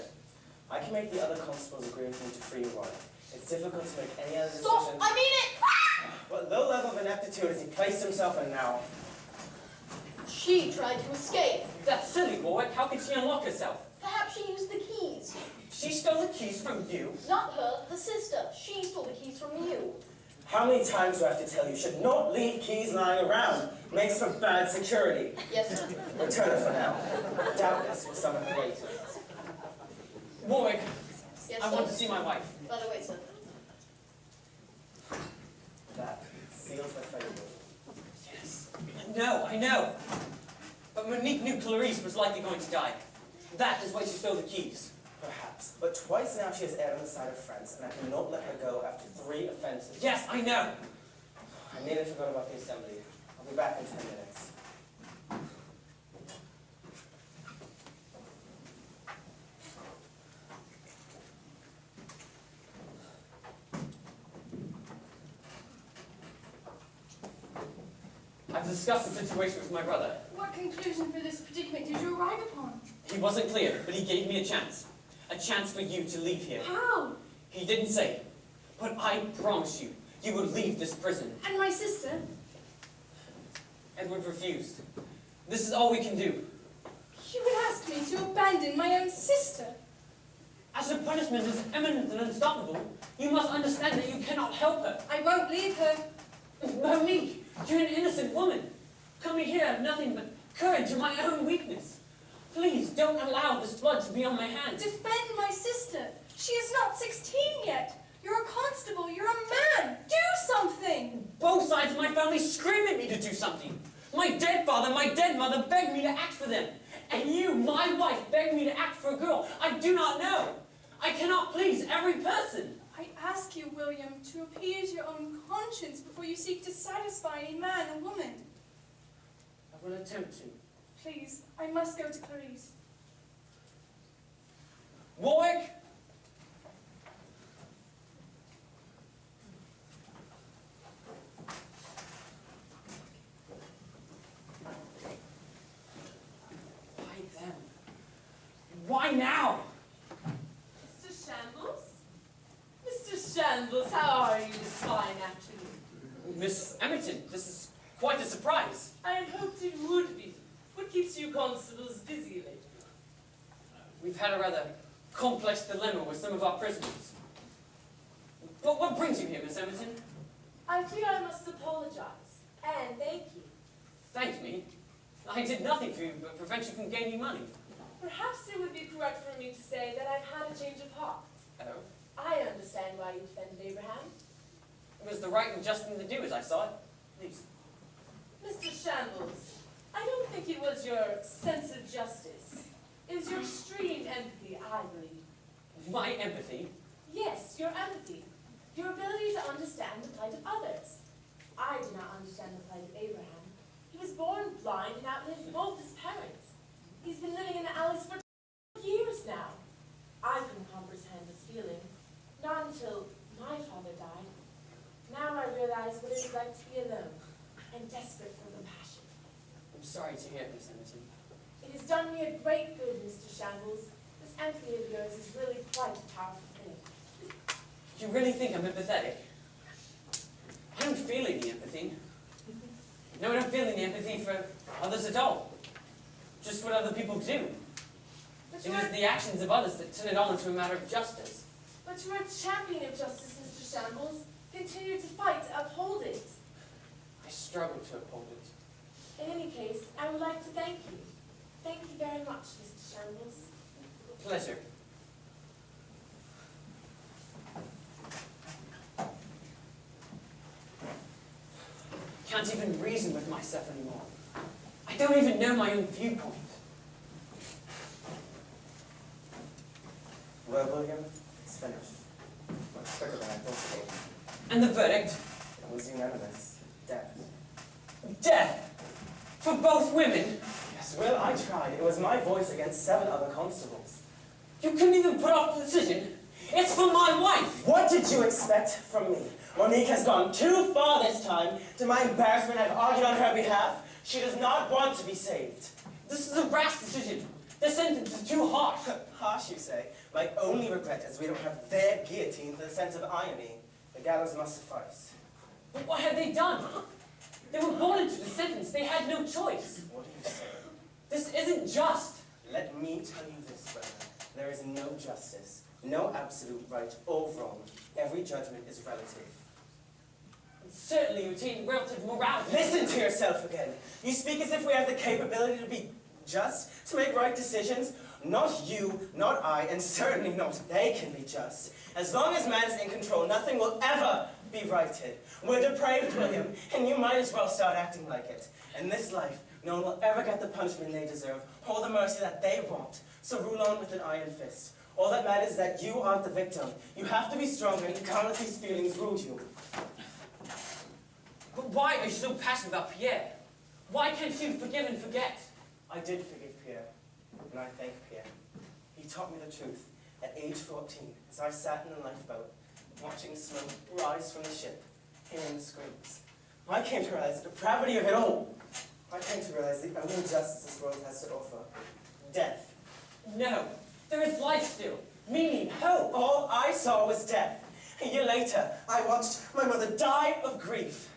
I can make the other constables agree with you to free your wife. It's difficult to make any other decision. Stop! I mean it! What low level of ineptitude has he placed himself in now? She tried to escape. That silly boy, how could she unlock herself? Perhaps she used the keys. She stole the keys from you. Not her, the sister. She stole the keys from you. How many times do I have to tell you? Should not leave keys lying around. Makes for bad security. Yes, sir. Return it for now. Doubtless for some great. Warwick, Yes, I sir. want to see my wife. By the way, sir. That seals my fate. Yes. I know. But Monique knew Clarice was likely going to die. That is why she stole the keys. Perhaps. But twice now she has erred on the side of France, and I cannot let her go after 3 offenses. Yes, I know. I I nearly forgot about the assembly. I'll be back in 10 minutes. I've discussed the situation with my brother. What conclusion for this predicament did you arrive upon? He wasn't clear, but he gave me a chance. A chance for you to leave here. How? He didn't say, but I promise you, you would leave this prison. And my sister? Edward refused. This is all we can do. You would ask me to abandon my own sister? As her punishment is imminent and unstoppable, you must understand that you cannot help her. I won't leave her. Monique, you're an innocent woman. Coming here have nothing but courage and my own weakness. Please don't allow this blood to be on my hands. Defend my sister. She is not 16 yet. You're a constable. You're a man. Do something. Both sides of my family scream at me to do something. My dead father, my dead mother begged me to act for them. And you, my wife, begged me to act for a girl I do not know. I cannot please every person. I ask you, William, to appease your own conscience before you seek to satisfy any man or woman. I will attempt to. Please, I must go to Clarice. Warwick! Why them? Why now? Mr. Shambles? Mr. Shambles, how are you this fine afternoon? Miss Emerton, this is quite a surprise. I had hoped it would be. What keeps you constables busy lately? We've had a rather complex dilemma with some of our prisoners. But what brings you here, Miss Emerton? I fear I must apologize, and thank you. Thank me. I did nothing for you but prevent you from gaining money. Perhaps it would be correct for me to say that I've had a change of heart. Oh? I understand why you defended Abraham. It was the right and just thing to do as I saw it. Please. Mr. Shambles, I don't think it was your sense of justice. It was your extreme empathy, I believe. My empathy? Yes, your empathy. Your ability to understand the plight of others. I do not understand the plight of Abraham. He was born blind and outlived both his parents. He's been living in the alleys for years now. I couldn't comprehend his feeling, not until my father died. Now I realize what it is like to be alone and desperate for compassion. I'm sorry to hear, Miss Emerton. It has done me a great good, Mr. Shambles. This empathy of yours is really quite a powerful thing. You really think I'm empathetic? I don't feel any empathy. No, I don't feel any empathy for others at all. Just what other people do. But It you're, is the actions of others that turn it all into a matter of justice. but you're a champion of justice, Mr. Shambles. Continue to fight to uphold it. I struggle to uphold it. In any case, I would like to thank you. Thank you very much, Mr. Shambles. Pleasure. Can't even reason with myself anymore. I don't even know my own viewpoint. Well, William, it's finished. Much quicker than I thought it would. And the verdict? It was unanimous. Death. Death! For both women? Yes, well, I tried. It was my voice against 7 other constables. You couldn't even put off the decision. It's for my wife! What did you expect from me? Monique has gone too far this time. To my embarrassment, I've argued on her behalf. She does not want to be saved. This is a rash decision. The sentence is too harsh. Harsh, you say? My only regret is we don't have their guillotine for the sense of irony. The gallows must suffice. But what had they done? They were born into the sentence. They had no choice. What do you say? This isn't just. Let me tell you this, brother. There is no justice, no absolute right or wrong. Every judgment is relative. Certainly you attain relative morality. Listen to yourself again. You speak as if we have the capability to be just, to make right decisions. Not you, not I, and certainly not they can be just. As long as man is in control, nothing will ever be righted. We're depraved, William, and you might as well start acting like it. In this life, no one will ever get the punishment they deserve, or the mercy that they want. So rule on with an iron fist. All that matters is that you aren't the victim. You have to be strong and you can't let these feelings rule you. But why are you so passionate about Pierre? Why can't you forgive and forget? I did forgive Pierre, and I thank Pierre. He taught me the truth at age 14, as I sat in the lifeboat, watching smoke rise from the ship, hearing the screams. I came to realize the depravity of it all. I came to realize the only justice this world has to offer: death. No, there is life still, meaning, hope. All I saw was death. A year later, I watched my mother die of grief.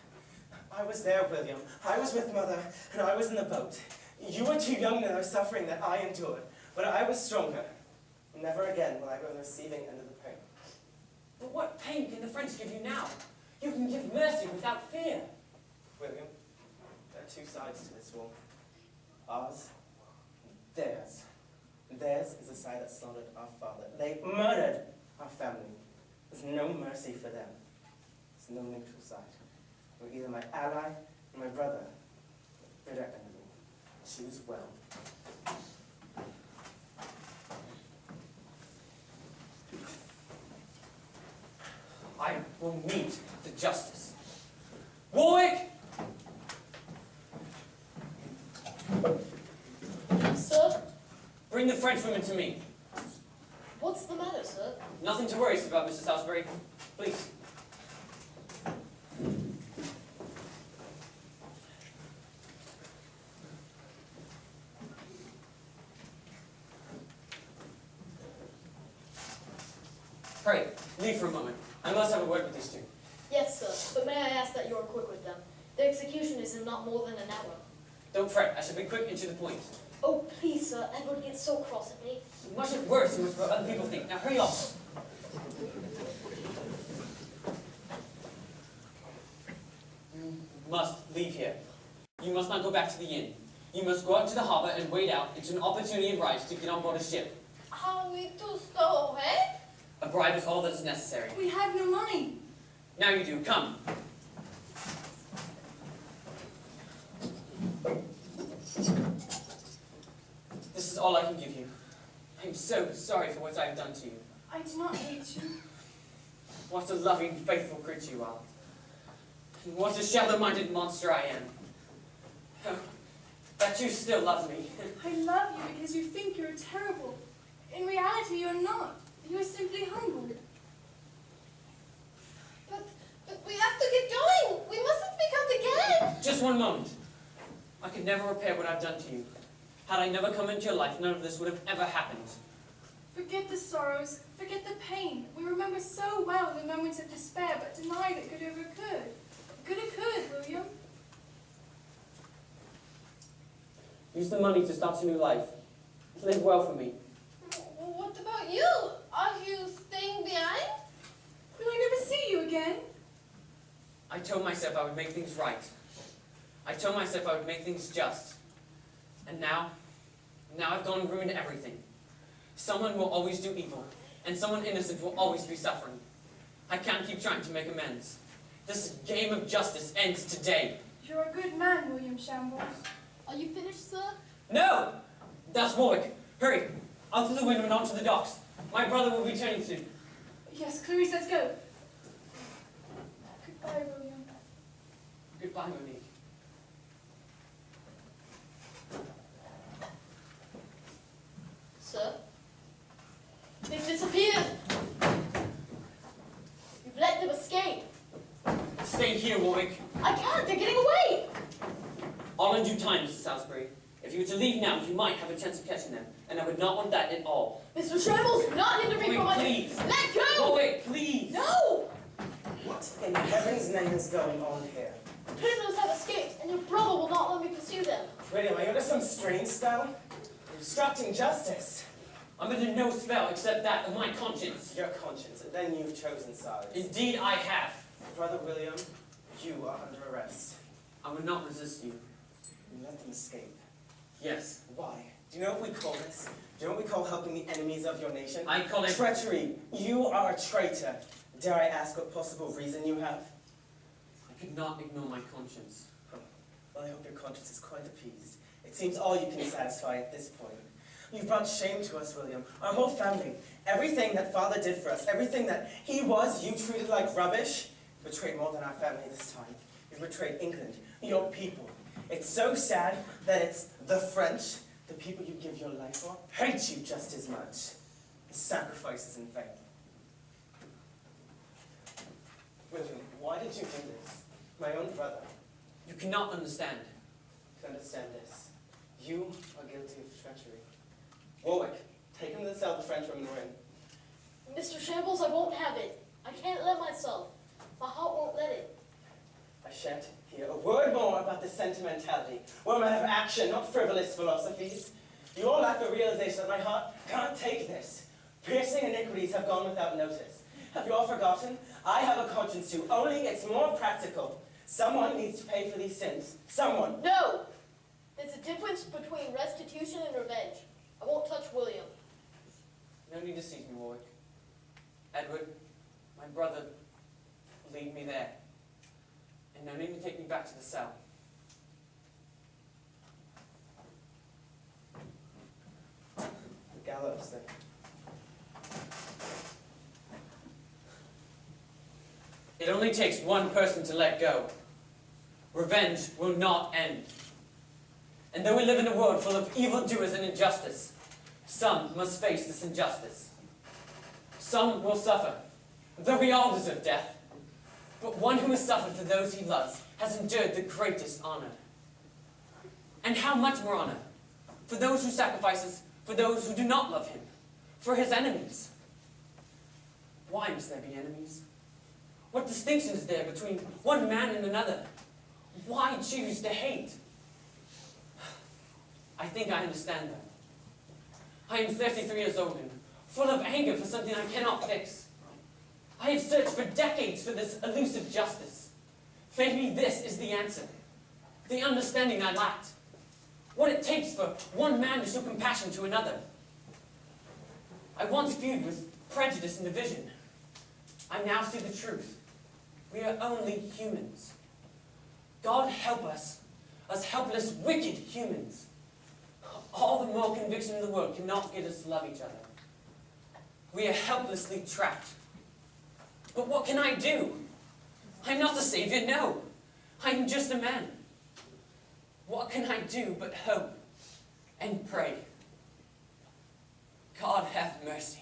I was there, William. I was with Mother, and I was in the boat. You were too young to know the suffering that I endured, but I was stronger. Never again will I go on the receiving end of the pain. But what pain can the French give you now? You can give mercy without fear. William, there are two sides to this war. Ours, and theirs. Theirs is the side that slaughtered our father. They murdered our family. There's no mercy for them. There's no neutral side. You're either my ally or my brother, bitter enemy. Choose well. I will meet the justice. Warwick! Sir? Bring the French women to me. What's the matter, sir? Nothing to worry about, Mrs. Salisbury. Please. Hurry, leave for a moment. I must have a word with these two. Yes, sir, but may I ask that you are quick with them? Their execution is in not more than an hour. Don't fret, I shall be quick and to the point. Oh, please, sir, Edward gets so cross at me. Much worse than what other people think. Now hurry up. You must leave here. You must not go back to the inn. You must go out to the harbour and wait out until an opportunity arises to get on board a ship. Are we to stow away? A bribe is all that is necessary. We have no money. Now you do. Come. This is all I can give you. I am so sorry for what I have done to you. I do not hate you. What a loving, faithful creature you are. And what a shallow-minded monster I am. Oh, that you still love me. I love you because you think you're terrible. In reality, you're not. You are simply humble. But we have to get going. We mustn't be caught again. Just one moment. I could never repair what I've done to you. Had I never come into your life, none of this would have ever happened. Forget the sorrows. Forget the pain. We remember so well the moments of despair, but deny that good ever could. Good occurred, William. Use the money to start a new life. Live well for me. What about you? Are you staying behind? Will I never see you again? I told myself I would make things right. I told myself I would make things just. And now I've gone and ruined everything. Someone will always do evil, and someone innocent will always be suffering. I can't keep trying to make amends. This game of justice ends today. You're a good man, William Shambles. Are you finished, sir? No! That's Warwick. Hurry, out through the window and onto the docks. My brother will be returning soon. Yes, Clarice, let's go. Goodbye, William. Goodbye, Monique. Sir? They've disappeared! You've let them escape! Stay here, Warwick. I can't! They're getting away! All in due time, Mrs. Salisbury. If you were to leave now, you might have a chance of catching them, and I would not want that at all. Mr. Shambles, do not hinder me Warwick, from my... please. Let go! Warwick, please. No! What in heaven's name is going on here? The prisoners have escaped, and your brother will not let me pursue them. William, are you under some strange spell? You're obstructing justice. I'm under no spell except that of my conscience. Your conscience, and then you've chosen sides. Indeed, I have. Brother William, you are under arrest. I will not resist you. You let them escape. Yes. Why? Do you know what we call this? Do you know what we call helping the enemies of your nation? I call it... Treachery. You are a traitor. Dare I ask what possible reason you have? I could not ignore my conscience. Well, I hope your conscience is quite appeased. It seems all you can satisfy at this point. You've brought shame to us, William. Our whole family. Everything that Father did for us, everything that he was, you treated like rubbish. You betrayed more than our family this time. You've betrayed England, your people. It's so sad that it's the French, the people you give your life for, hate you just as much. The sacrifice is in vain. William, why did you do this? My own brother. You cannot understand. To understand this, you are guilty of treachery. Warwick, take him to the cell the French women were in. Mr. Shambles, I won't have it. I can't let myself. My heart won't let it. I shan't hear a word more about this sentimentality. We're men of action, not frivolous philosophies. You all lack the realization that my heart can't take this. Piercing iniquities have gone without notice. Have you all forgotten? I have a conscience too, only it's more practical. Someone needs to pay for these sins. Someone. No! There's a difference between restitution and revenge. I won't touch William. No need to seize me, Warwick. Edward, my brother, lead me there. And no need to take me back to the cell. The gallows, then. It only takes one person to let go. Revenge will not end. And though we live in a world full of evildoers and injustice, some must face this injustice. Some will suffer, though we all deserve death. But one who has suffered for those he loves has endured the greatest honor. And how much more honor? For those who sacrifices, for those who do not love him, for his enemies. Why must there be enemies? What distinction is there between one man and another? Why choose to hate? I think I understand that. I am 33 years old and full of anger for something I cannot fix. I have searched for decades for this elusive justice. Maybe this is the answer. The understanding I lacked. What it takes for one man to show compassion to another. I once viewed with prejudice and division. I now see the truth. We are only humans. God help us helpless, wicked humans. All the moral conviction in the world cannot get us to love each other. We are helplessly trapped. But what can I do? I'm not the savior, no. I'm just a man. What can I do but hope and pray? God have mercy.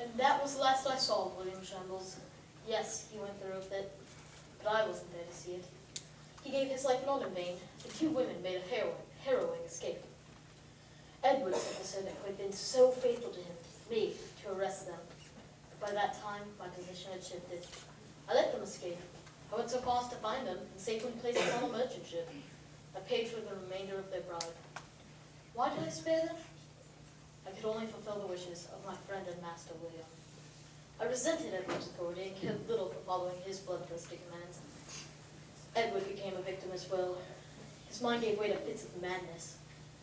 And that was the last I saw of William Shambles. Yes, he went through with it, but I wasn't there to see it. He gave his life not in vain. The two women made a harrowing escape. Edward sent the servant who had been so faithful to him, me, to arrest them. But by that time, my position had shifted. I let them escape. I went so far as to find them and safely place them on a merchant ship. I paid for the remainder of their bribe. Why did I spare them? I could only fulfill the wishes of my friend and master, William. I resented Edward's authority and cared little for following his bloodthirsty commands. Edward became a victim as well. His mind gave way to fits of madness.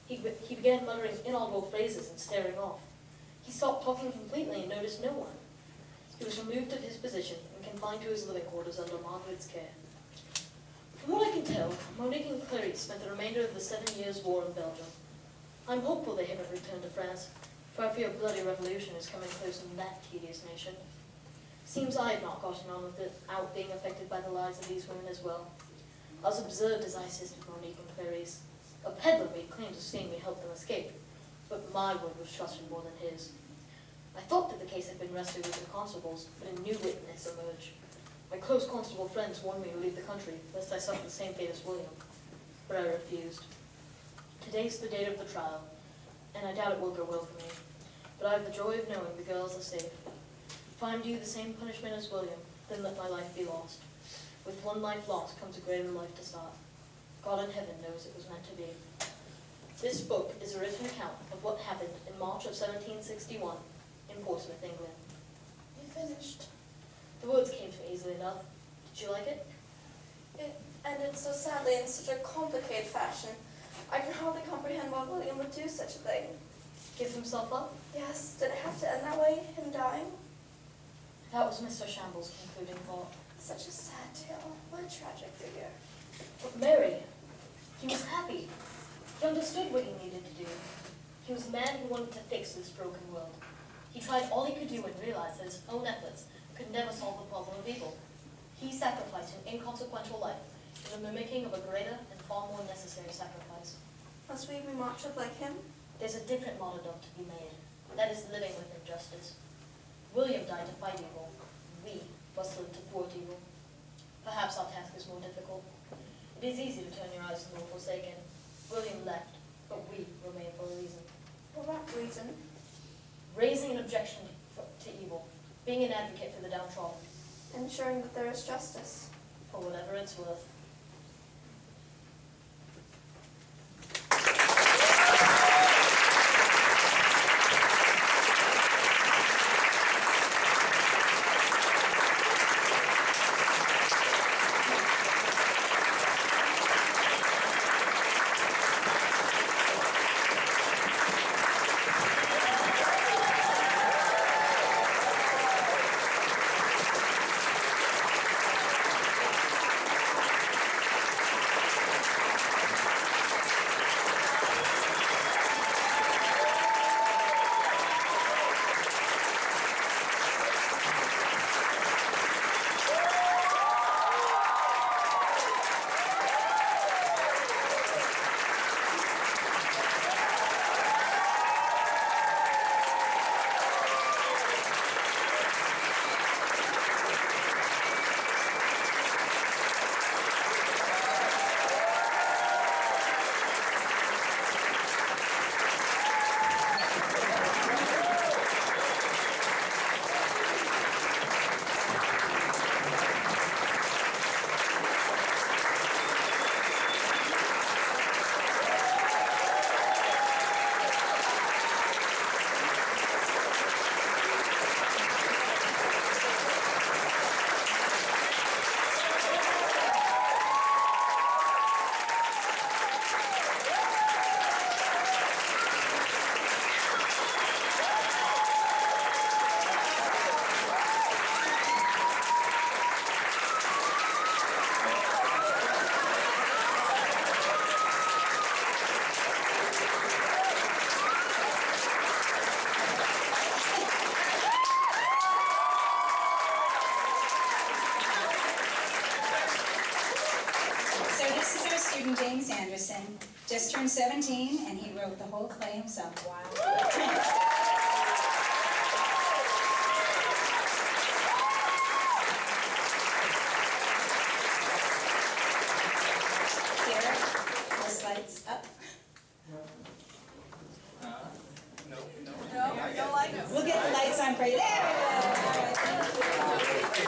He began muttering inaudible phrases and staring off. He stopped talking completely and noticed no one. He was removed of his position and confined to his living quarters under Margaret's care. From what I can tell, Monique and Clarice spent the remainder of the 7 years' war in Belgium. I'm hopeful they haven't returned to France, for I fear a bloody revolution is coming close in that tedious nation. Seems I had not gotten on with it, out being affected by the lives of these women as well. I was observed as I assisted Monique and Clarice. A peddler made claim to seeing me help them escape, but my word was trusted more than his. I thought that the case had been rested with the constables, but a new witness emerged. My close constable friends warned me to leave the country, lest I suffer the same fate as William, but I refused. Today's the date of the trial, and I doubt it will go well for me, but I have the joy of knowing the girls are safe. If I am due the same punishment as William, then let my life be lost. With one life lost comes a greater life to start. God in heaven knows it was meant to be. This book is a written account of what happened in March of 1761 in Portsmouth, England. You finished. The words came to me easily enough. Did you like it? It ended so sadly in such a complicated fashion. I can hardly comprehend why William would do such a thing. Give himself up? Yes, did it have to end that way, him dying? That was Mr. Shambles' concluding thought. Such a sad tale. What a tragic figure. But Mary, he was happy. He understood what he needed to do. He was a man who wanted to fix this broken world. He tried all he could do and realized that his own efforts could never solve the problem of evil. He sacrificed an inconsequential life in the mimicking of a greater and far more necessary sacrifice. Must we be marked up like him? There's a different martyrdom to be made. That is living with injustice. William died to fight evil. We must live to thwart evil. Perhaps our task is more difficult. It is easy to turn your eyes to the forsaken. William left, but we remain for a reason. For what reason? Raising an objection to evil, being an advocate for the downtrodden, Ensuring that there is justice. for whatever it's worth. James Anderson just turned 17, and he wrote the whole play himself. Wow. Here, this lights up. No lights. We'll get the lights on for you. There we go.